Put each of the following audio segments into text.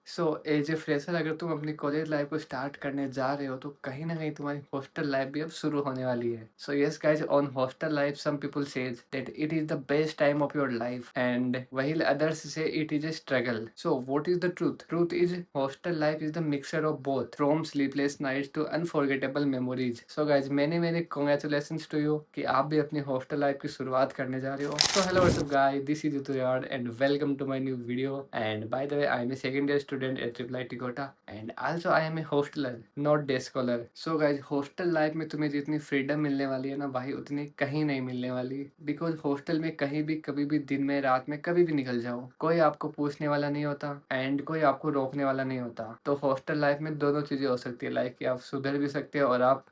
So as a fresher अगर तुम अपनी कॉलेज लाइफ को स्टार्ट करने जा रहे हो तो कहीं ना कहीं तुम्हारी हॉस्टल लाइफ भी अब शुरू होने वाली है। So yes guys, on hostel life some people says that it is the best time of your life and while others say it is a struggle. So what is the truth is hostel life is the mixture of both, from sleepless nights to unforgettable memories. So guys, many many congratulations to you कि आप भी अपनी hostel life की शुरुआत करने जा रहे हो। So hello what's up guys, this is Uttarayan and welcome to my new video. And by the way, I am a second year student at Triple IT Kota and also I am a hosteler, not day scholar. So guys, hostel life में तुम्हें जितनी freedom मिलने वाली है ना भाई, उतनी कहीं नहीं मिलने वाली। बिकॉज हॉस्टल में कहीं भी कभी भी दिन में रात में कभी भी निकल जाओ, कोई आपको पूछने वाला नहीं होता एंड कोई आपको रोकने वाला नहीं होता। तो हॉस्टल लाइफ में दोनों चीजें हो सकती है, लाइक कि आप सुधर भी सकते हो और आप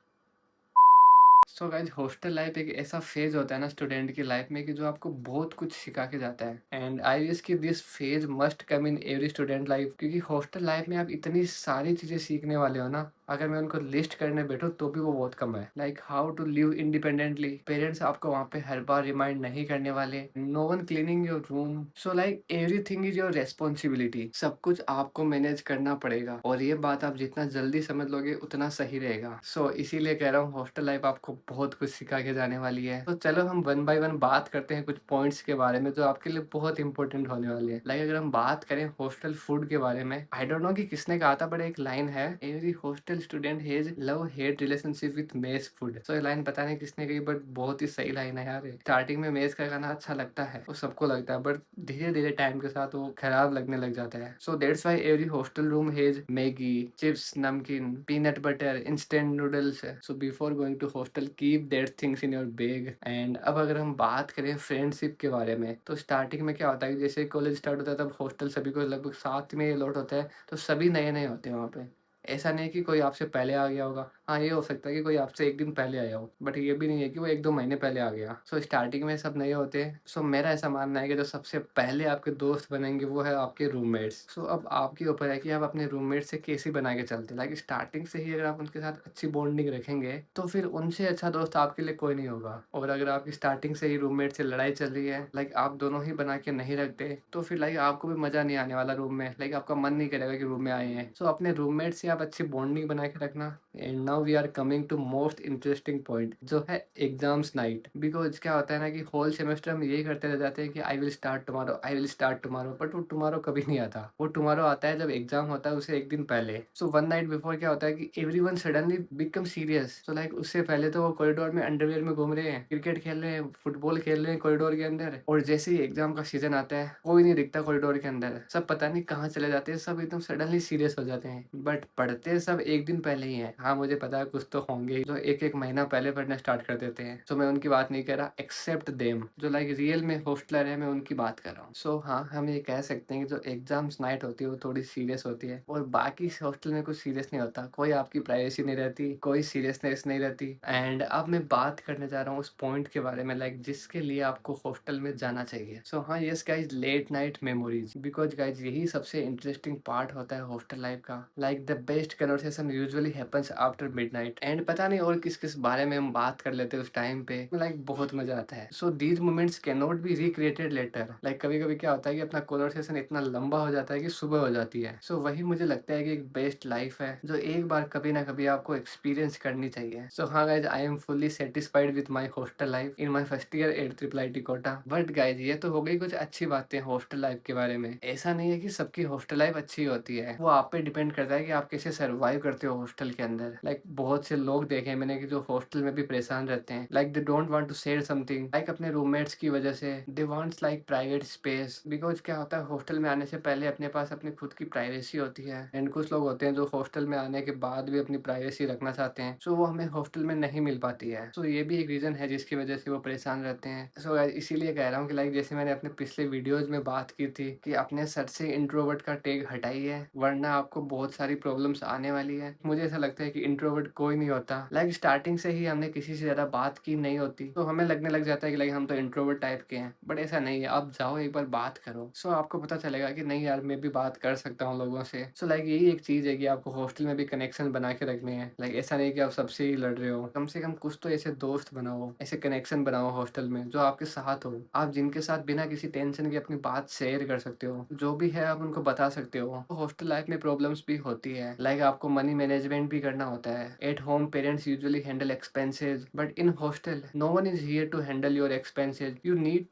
सो गाइज, हॉस्टल लाइफ एक ऐसा फेज होता है ना स्टूडेंट की लाइफ में कि जो आपको बहुत कुछ सिखा के जाता है एंड आई विश कि this phase must come in every student life, क्योंकि हॉस्टल लाइफ में आप इतनी सारी चीजें सीखने वाले हो ना, अगर मैं उनको लिस्ट करने बैठूं तो भी वो बहुत कम है। Like how to live independently, parents आपको वहाँ पे हर बार रिमाइंड नहीं करने वाले, no one cleaning your room, so like everything is your responsibility, सब कुछ आपको मैनेज करना पड़ेगा और ये बात आप जितना जल्दी समझ लोगे उतना सही रहेगा। सो इसीलिए कह रहा हूँ हॉस्टल लाइफ आपको बहुत कुछ सिखा के जाने वाली है। तो चलो हम वन बाय वन बात करते हैं कुछ पॉइंट्स के बारे में जो आपके लिए बहुत इंपॉर्टेंट होने वाली है। लाइक अगर हम बात करें हॉस्टल फूड के बारे में, आई डोंट नो कि किसने कहा था, बट एक लाइन है, every hostel student has love hate relationship with mess food. So ये लाइन पता नहीं किसने कही, बट बहुत ही सही लाइन है यार। स्टार्टिंग में मेस का खाना अच्छा लगता है, वो सबको लगता है, बट धीरे धीरे टाइम के साथ वो खराब लगने लग जाता है। So that's why every hostel room has Maggi, chips, namkeen, peanut butter, instant noodles. So before going to hostel keep that things in your bag. And अब अगर हम बात करें फ्रेंडशिप के बारे में, तो स्टार्टिंग में क्या होता है कि जैसे कॉलेज स्टार्ट होता है तब हॉस्टल सभी को लगभग साथ में लौट होता है, तो सभी नए नए होते हैं वहाँ पे। ऐसा नहीं कि कोई आपसे पहले आ गया होगा, हाँ ये हो सकता है कि कोई आपसे एक दिन पहले आया हो, बट ये भी नहीं है कि वो एक दो महीने पहले आ गया। सो स्टार्टिंग में सब नए होते हैं। सो मेरा ऐसा मानना है कि जो सबसे पहले आपके दोस्त बनेंगे वो है आपके रूममेट्स। सो अब आपके ऊपर है कि आप अपने रूममेट से कैसे बना के चलते। लाइक स्टार्टिंग से ही अगर आप उनके साथ अच्छी बॉन्डिंग रखेंगे तो फिर उनसे अच्छा दोस्त आपके लिए कोई नहीं होगा। और अगर आपकी स्टार्टिंग से ही रूममेट से लड़ाई चल रही है, लाइक आप दोनों ही बना के नहीं रखते, तो फिर लाइक आपको भी मजा नहीं आने वाला रूम में। लाइक आपका मन नहीं करेगा कि रूम में आए हैं। सो अपने रूममेट से आप अच्छी बॉन्डिंग बना के रखना। And now we are coming to most interesting point, जो है एग्जाम्स नाइट। बिकॉज क्या होता है ना कि होल सेमेस्टर हम यही करते रह जाते हैं कि I will start tomorrow, I will start tomorrow, but वो टुमारो कभी नहीं आता। वो टुमारो आता है जब एग्जाम होता है उसे एक दिन पहले। सो वन नाइट बिफोर क्या होता है कि everyone suddenly become serious. So like उससे पहले तो वो कॉरिडोर में अंडरवियर में घूम रहे हैं, क्रिकेट खेल रहे हैं, फुटबॉल खेल रहे हैं कॉरिडोर के अंदर, और जैसे ही एग्जाम का सीजन आता है कोई नहीं दिखता कॉरिडोर के अंदर, सब पता नहीं कहाँ चले जाते हैं, सब एकदम सडनली सीरियस हो जाते हैं। बट पढ़ते सब एक दिन पहले ही है। हाँ मुझे पता है कुछ तो होंगे जो एक एक महीना पहले पढ़ना स्टार्ट कर देते हैं। सो मैं उनकी बात नहीं कर रहा, एक्सेप्ट देम जो लाइक रियल में हॉस्टलर है, मैं उनकी बात कर रहा हूँ। सो हाँ, हम ये कह सकते हैं कि जो एग्जाम्स नाइट होती है वो थोड़ी सीरियस होती है, और बाकी हॉस्टल में कुछ सीरियस नहीं होता। कोई आपकी प्राइवेसी नहीं रहती, कोई सीरियसनेस नहीं रहती। एंड अब मैं बात करने जा रहा हूँ उस पॉइंट के बारे में, लाइक जिसके लिए आपको हॉस्टल में जाना चाहिए। सो हाँ yes guys, late night memories. Because guys यही सबसे इंटरेस्टिंग पार्ट होता है हॉस्टल लाइफ का। Like the best conversation usually happens after midnight. And पता नहीं और किस किस बारे में हम बात कर लेते हैं उस टाइम पे, लाइक बहुत मजा आता है। So these moments can not be recreated later. Like कभी कभी क्या होता है कि अपना कन्वर्सेशन इतना लंबा हो जाता है कि सुबह हो जाती है। सो वही मुझे लगता है कि एक बेस्ट लाइफ है जो एक बार कभी ना कभी आपको एक्सपीरियंस करनी चाहिए। सो हाँ guys, I am fully satisfied with my hostel life in my first year at triple I T Kota. But guys ये तो हो गई कुछ अच्छी बातें हॉस्टल लाइफ के बारे में। ऐसा नहीं है कि सबकी हॉस्टल लाइफ अच्छी होती है, वो आप पे डिपेंड करता है कि आप कैसे सर्वाइव करते हो हॉस्टल के अंदर। लाइक बहुत से लोग देखे हैं मैंने कि जो हॉस्टल में भी परेशान रहते हैं। Like they don't want to share something, like अपने रूममेट्स की वजह से they wants like private space. Because क्या होता है हॉस्टल में आने से पहले अपने पास अपनी खुद की प्राइवेसी होती है, एंड कुछ लोग होते हैं जो हॉस्टल में आने के बाद भी अपनी प्राइवेसी रखना चाहते हैं। सो वो हमें हॉस्टल में नहीं मिल पाती है। सो ये भी एक रीजन है जिसकी वजह से वो परेशान रहते हैं। सो इसीलिए कह रहा हूँ कि लाइक जैसे मैंने अपने पिछले वीडियोज में बात की थी कि अपने सर से इंट्रोवर्ट का टैग हटाइए, वरना आपको बहुत सारी प्रॉब्लम्स आने वाली है। मुझे ऐसा लगता है कि इंट्रोवर्ट इंट्रोवर्ट कोई नहीं होता। लाइक स्टार्टिंग से ही हमने किसी से ज़्यादा बात की नहीं होती, तो हमें लगने लग जाता है कि लाइक हम तो इंट्रोवर्ट टाइप के हैं, बट ऐसा नहीं है। आप जाओ एक बार बात करो, सो आपको पता चलेगा कि नहीं यार, मैं भी बात कर सकता हूँ लोगों से। सो लाइक यही एक चीज़ है कि आपको हॉस्टल में भी कनेक्शन बना के रखने हैं। लाइक ऐसा नहीं कि आप सबसे ही लड़ रहे हो, कम से कम कुछ तो ऐसे दोस्त बनाओ, ऐसे कनेक्शन बनाओ हॉस्टल में जो आपके साथ हो, आप जिनके साथ बिना किसी टेंशन के अपनी बात शेयर कर सकते हो, जो भी है आप उनको बता सकते हो। तो हॉस्टल लाइफ में प्रॉब्लम्स भी होती है, लाइक आपको मनी मैनेजमेंट भी करना होता है। At home parents usually handle expenses, but in hostel no one is here to handle your expenses. You need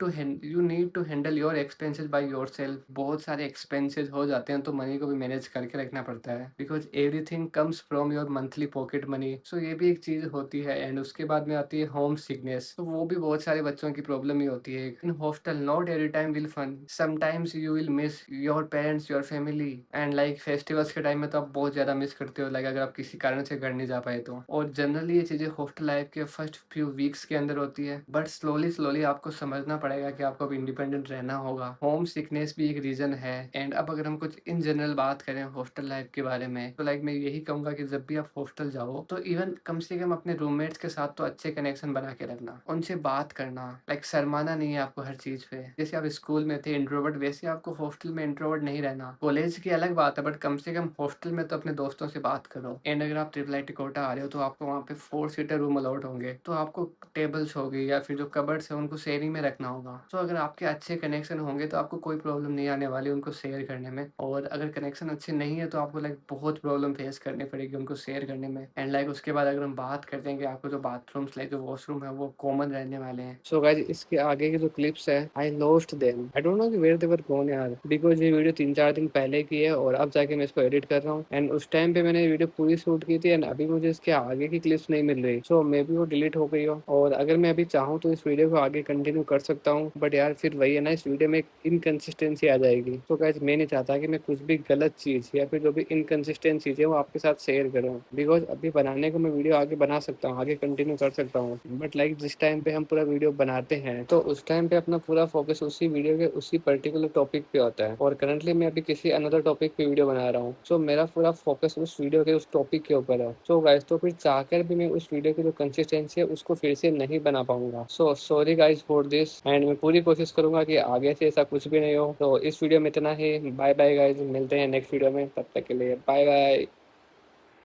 to handle your expenses by yourself. बहुत सारे एक्सपेंसेस हो जाते हैं, तो मनी को भी मैनेज करके रखना पड़ता है, because everything comes from your monthly pocket money. So ये भी एक चीज होती है। एंड उसके बाद में आती है होम सिकनेस, तो वो भी बहुत सारे बच्चों की प्रॉब्लम ही होती है। In hostel not every time will fun, sometimes you will miss your parents, your family. And like festivals के टाइम में तो आप बहुत ज्यादा मिस करते हो, लाइक अगर आप किसी कारण से घर नहीं जा पाए तो। और जनरली ये चीजें हॉस्टल लाइफ के फर्स्ट फ्यू वीक्स के अंदर होती है, बट स्लोली स्लोली आपको समझना पड़ेगा कि आपको अब इंडिपेंडेंट रहना होगा। होम सिकनेस भी एक रीजन है। एंड अब अगर हम कुछ इन जनरल बात करें हॉस्टल लाइफ के बारे में, तो लाइक मैं यही कहूंगा कि जब भी आप हॉस्टल जाओ तो इवन कम से कम अपने रूममेट्स के साथ तो अच्छे कनेक्शन बना के रखना, उनसे बात करना। लाइक शर्माना नहीं है आपको हर चीज पे। जैसे आप स्कूल में थे इंट्रोवर्ट, वैसे आपको हॉस्टल में इंट्रोवर्ट नहीं रहना। कॉलेज की अलग बात है, बट कम से कम हॉस्टल में तो अपने दोस्तों से बात करो। एंड अगर आप ट्रिपल आई कोटा आ रहे हो तो आपको वहाँ पे 4 सीटर रूम अलाउड होंगे, तो आपको टेबल्स होगी या फिर जो कबर्ड्स है उनको शेयरिंग में रखना होगा। तो अगर आपके अच्छे कनेक्शन होंगे तो आपको कोई प्रॉब्लम नहीं आने वाली उनको शेयर करने में। और अगर कनेक्शन अच्छे नहीं है तो आपको लाइक बहुत प्रॉब्लम फेस करनी पड़ेगी उनको शेयर करने में। एंड लाइक उसके बाद अगर हम बात करते हैं कि आपको जो बाथरूम्स लाइक जो वॉशरूम है वो कॉमन रहने वाले हैं। सो गाइस, इसके आगे की जो क्लिप्स है I lost them, I don't know कि वेयर दे वर गॉन यार, बिकॉज ये वीडियो 3-4 दिन पहले की है और अब जाके मैं इसको एडिट कर रहा हूँ। एंड उस टाइम पे मैंने वीडियो पूरी शूट की थी एंड अभी मुझे इसके आगे की क्लिप्स नहीं मिल रही, सो मे बी वो डिलीट हो गई हो। और अगर मैं अभी चाहूँ तो इस वीडियो को आगे कंटिन्यू कर सकता हूँ, बट यार फिर वही है ना, इस वीडियो में एक इनकन्सिस्टेंसी आ जाएगी। तो गाइस, मैं नहीं चाहता कि मैं कुछ भी गलत चीज़ या फिर जो भी इनकन्सिस्टेंट चीज़ है वो आपके साथ शेयर करूँ, बिकॉज अभी बनाने को मैं वीडियो आगे बना सकता हूँ, आगे कंटिन्यू कर सकता हूँ, बट लाइक जिस टाइम पे हम पूरा वीडियो बनाते हैं तो उस टाइम पे अपना पूरा फोकस उसी वीडियो के उसी पर्टिकुलर टॉपिक पे होता है। और करंटली मैं अभी किसी अनदर टॉपिक पे वीडियो बना रहा हूँ, सो मेरा पूरा फोकस उस वीडियो के उस टॉपिक के ऊपर है। सो गाइस, तो फिर चाहकर भी मैं उस वीडियो की जो कंसिस्टेंसी है उसको फिर से नहीं बना पाऊंगा। So sorry guys for this, and मैं पूरी कोशिश करूंगा कि आगे से ऐसा कुछ भी नहीं हो। तो इस वीडियो में इतना ही। बाय बाय गाइस, मिलते हैं नेक्स्ट वीडियो में, तब तक के लिए बाय बाय।